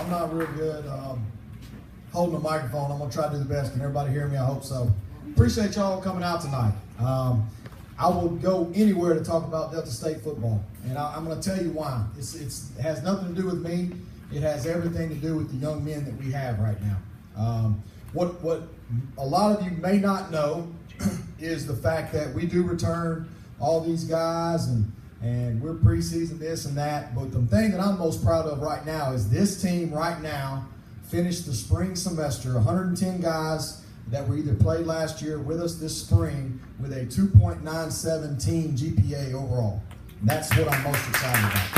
I'm not real good holding a microphone. I'm going to try to do the best. Can everybody hear me? I hope so. Appreciate y'all coming out tonight. I will go anywhere to talk about Delta State football, and I'm going to tell you why. It has nothing to do with me. It has everything to do with the young men that we have right now. What a lot of you may not know is the fact that we do return all these guys, and we're preseason this and that. But the thing that I'm most proud of right now is this team right now finished the spring semester, 110 guys that were either played last year with us this spring with a 2.97 team GPA overall. And that's what I'm most excited about.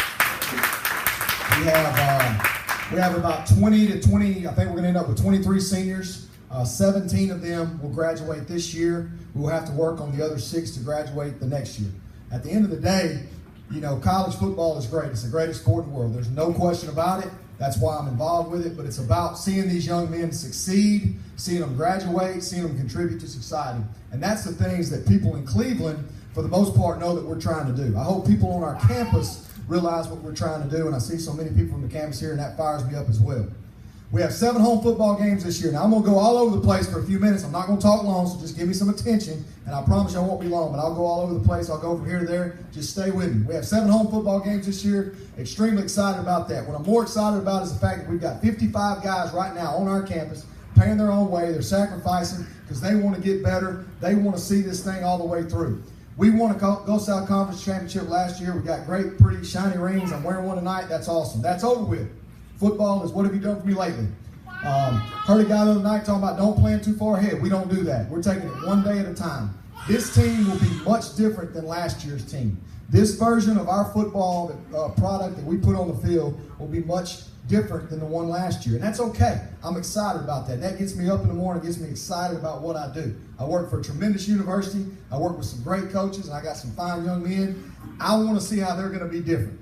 We have about 20 to 20, I think we're going to end up with 23 seniors. 17 of them will graduate this year. We will have to work on the other 6 to graduate the next year. At the end of the day, you know, college football is great. It's the greatest sport in the world. There's no question about it. That's why I'm involved with it. But it's about seeing these young men succeed, seeing them graduate, seeing them contribute to society. And that's the things that people in Cleveland, for the most part, know that we're trying to do. I hope people on our campus realize what we're trying to do. And I see so many people from the campus here, and that fires me up as well. We have 7 home football games this year. Now, I'm going to go all over the place for a few minutes. I'm not going to talk long, so just give me some attention. And I promise you I won't be long, but I'll go all over the place. I'll go from here to there. Just stay with me. We have 7 home football games this year. Extremely excited about that. What I'm more excited about is the fact that we've got 55 guys right now on our campus paying their own way. They're sacrificing because they want to get better. They want to see this thing all the way through. We won a Gulf South Conference championship last year. We got great, pretty, shiny rings. I'm wearing one tonight. That's awesome. That's over with. Football is what have you done for me lately? Heard a guy the other night talking about don't plan too far ahead. We don't do that. We're taking it one day at a time. This team will be much different than last year's team. This version of our football product that we put on the field will be much different than the one last year. And that's okay. I'm excited about that. That gets me up in the morning, gets me excited about what I do. I work for a tremendous university. I work with some great coaches, and I got some fine young men. I want to see how they're going to be different.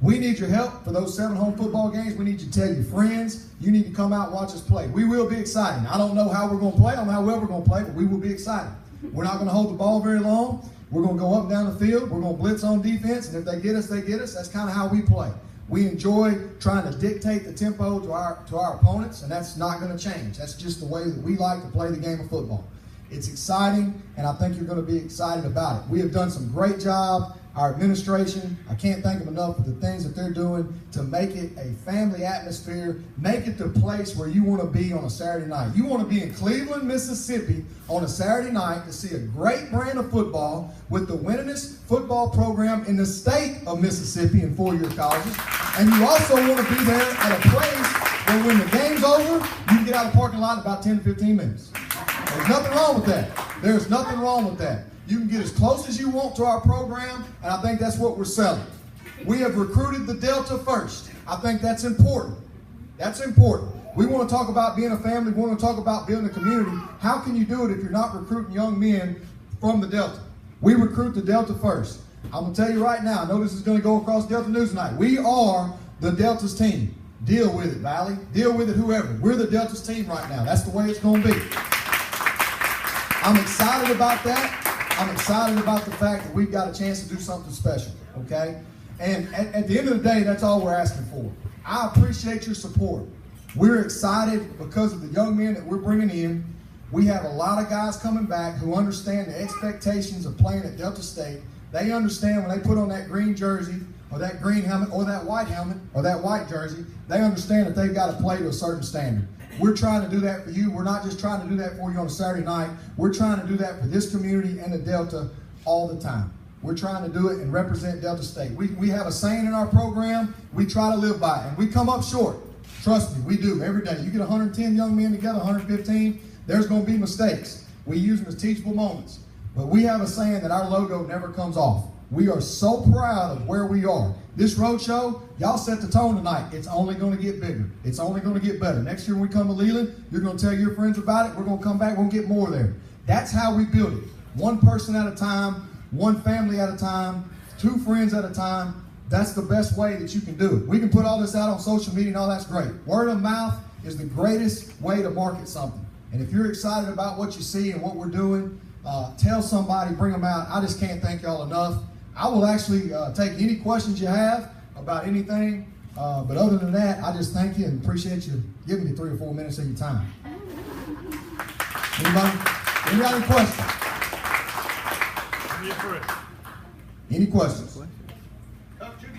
We need your help for those 7 home football games. We need you to tell your friends. You need to come out and watch us play. We will be exciting. I don't know how we're going to play. I don't know how well we're going to play, but we will be exciting. We're not going to hold the ball very long. We're going to go up and down the field. We're going to blitz on defense, and if they get us, they get us. That's kind of how we play. We enjoy trying to dictate the tempo to our opponents, and that's not going to change. That's just the way that we like to play the game of football. It's exciting, and I think you're going to be excited about it. We have done some great job. Our administration, I can't thank them enough for the things that they're doing to make it a family atmosphere, make it the place where you want to be on a Saturday night. You want to be in Cleveland, Mississippi on a Saturday night to see a great brand of football with the winningest football program in the state of Mississippi in 4-year colleges. And you also want to be there at a place where when the game's over, you can get out of the parking lot in about 10 to 15 minutes. There's nothing wrong with that. There's nothing wrong with that. You can get as close as you want to our program, and I think that's what we're selling. We have recruited the Delta first. I think that's important. That's important. We want to talk about being a family. We want to talk about building a community. How can you do it if you're not recruiting young men from the Delta? We recruit the Delta first. I'm going to tell you right now, I know this is going to go across Delta News tonight. We are the Delta's team. Deal with it, Valley. Deal with it, whoever. We're the Delta's team right now. That's the way it's going to be. I'm excited about that. I'm excited about the fact that we've got a chance to do something special, okay? And at the end of the day, that's all we're asking for. I appreciate your support. We're excited because of the young men that we're bringing in. We have a lot of guys coming back who understand the expectations of playing at Delta State. They understand when they put on that green jersey or that green helmet or that white jersey, they understand that they've got to play to a certain standard. We're trying to do that for you. We're not just trying to do that for you on a Saturday night. We're trying to do that for this community and the Delta all the time. We're trying to do it and represent Delta State. We have a saying in our program. We try to live by it, and we come up short. Trust me, we do every day. You get 110 young men together, 115, there's going to be mistakes. We use them as teachable moments. But we have a saying that our logo never comes off. We are so proud of where we are. This road show, y'all set the tone tonight. It's only going to get bigger. It's only going to get better. Next year when we come to Leland, you're going to tell your friends about it. We're going to come back. We're going to get more there. That's how we build it. One person at a time, one family at a time, 2 friends at a time. That's the best way that you can do it. We can put all this out on social media and all that's great. Word of mouth is the greatest way to market something. And if you're excited about what you see and what we're doing, tell somebody, bring them out. I just can't thank y'all enough. I will actually take any questions you have about anything. But other than that, I just thank you and appreciate you giving me 3 or 4 minutes of your time. Anybody got any questions? Any questions? Coach, who do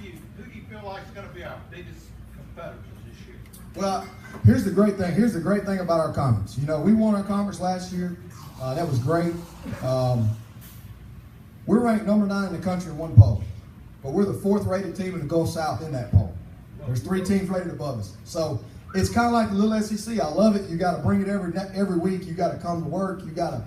you feel like is going to be our biggest competitors this year? Well, here's the great thing. Here's the great thing about our conference. You know, we won our conference last year. That was great. We're ranked number 9 in the country in one poll, but we're the 4th rated team in the Gulf South in that poll. There's 3 teams rated above us. So it's kind of like the little SEC. I love it. You got to bring it every week. You got to come to work. You got to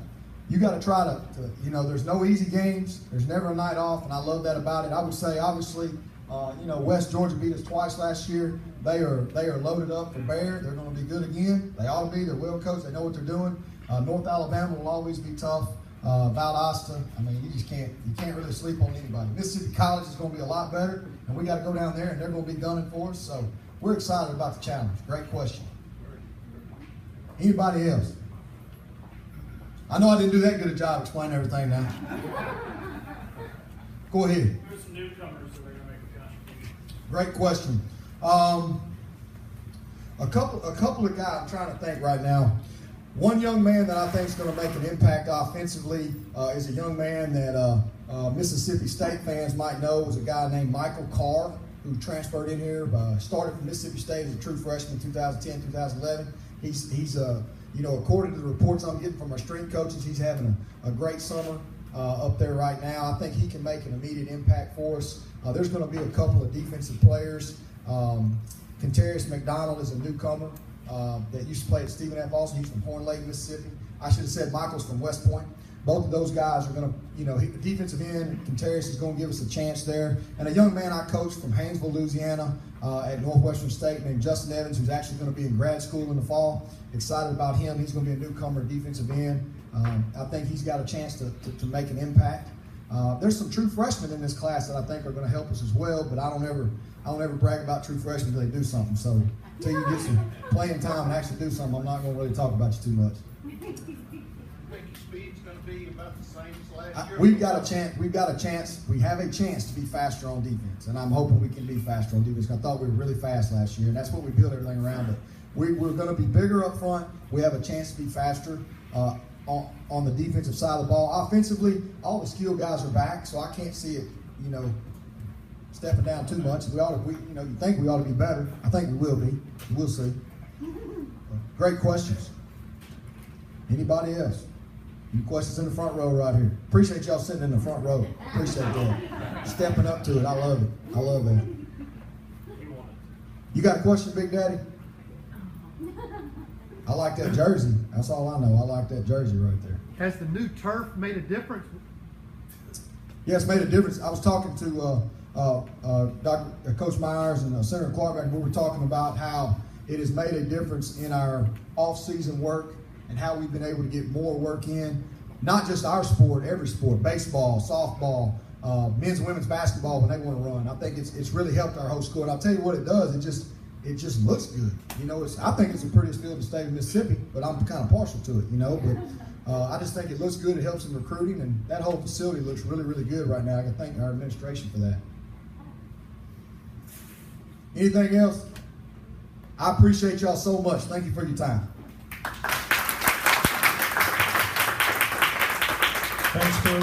try to, you know, there's no easy games. There's never a night off, and I love that about it. I would say, obviously, you know, West Georgia beat us twice last year. They are loaded up for bear. They're going to be good again. They ought to be. They're well coached. They know what they're doing. North Alabama will always be tough. Valdosta, I mean, you can't really sleep on anybody. Mississippi College is going to be a lot better, and we got to go down there, and they're going to be gunning for us. So we're excited about the challenge. Great question. Anybody else? I know I didn't do that good a job explaining everything now. Go ahead. There's some newcomers that are going to make a contribution. Great question. A couple of guys I'm trying to think right now. One young man that I think is going to make an impact offensively is a young man that Mississippi State fans might know is a guy named Michael Carr, who transferred in here, started from Mississippi State as a true freshman in 2010, 2011. He's you know, according to the reports I'm getting from our strength coaches, he's having a great summer up there right now. I think he can make an immediate impact for us. There's going to be a couple of defensive players. Contarius McDonald is a newcomer that used to play at Stephen F. Austin. He's from Horn Lake, Mississippi. I should have said Michael's from West Point. Both of those guys are going to, you know, defensive end, Contarius is going to give us a chance there. And a young man I coached from Haynesville, Louisiana at Northwestern State named Justin Evans, who's actually going to be in grad school in the fall. Excited about him. He's going to be a newcomer defensive end. I think he's got a chance to make an impact. There's some true freshmen in this class that I think are going to help us as well, but I don't ever brag about true freshmen until they do something. So until you get some playing time and actually do something, I'm not going to really talk about you too much. Speed's going to be about the same as last year. We have a chance to be faster on defense, and I'm hoping we can be faster on defense. I thought we were really fast last year, and that's what we built everything around. But we're going to be bigger up front. We have a chance to be faster on the defensive side of the ball. Offensively, all the skilled guys are back, so I can't see it, you know, stepping down too much. You think we ought to be better. I think we will be. We'll see. Great questions. Anybody else? Any questions in the front row right here? Appreciate y'all sitting in the front row. Appreciate that. Stepping up to it. I love it. I love that. You got a question, Big Daddy? I like that jersey. That's all I know. I like that jersey right there. Has the new turf made a difference? Yes, made a difference. I was talking to Coach Myers and Senator Clark, and we were talking about how it has made a difference in our off-season work and how we've been able to get more work in, not just our sport, every sport, baseball, softball, men's and women's basketball when they want to run. I think it's really helped our whole school. And I'll tell you what it does, it just looks good. You know, I think it's the prettiest field in the state of Mississippi, but I'm kind of partial to it, you know. But I just think it looks good. It helps in recruiting, and that whole facility looks really, really good right now. I can thank our administration for that. Anything else? I appreciate y'all so much. Thank you for your time. Thanks, Coach.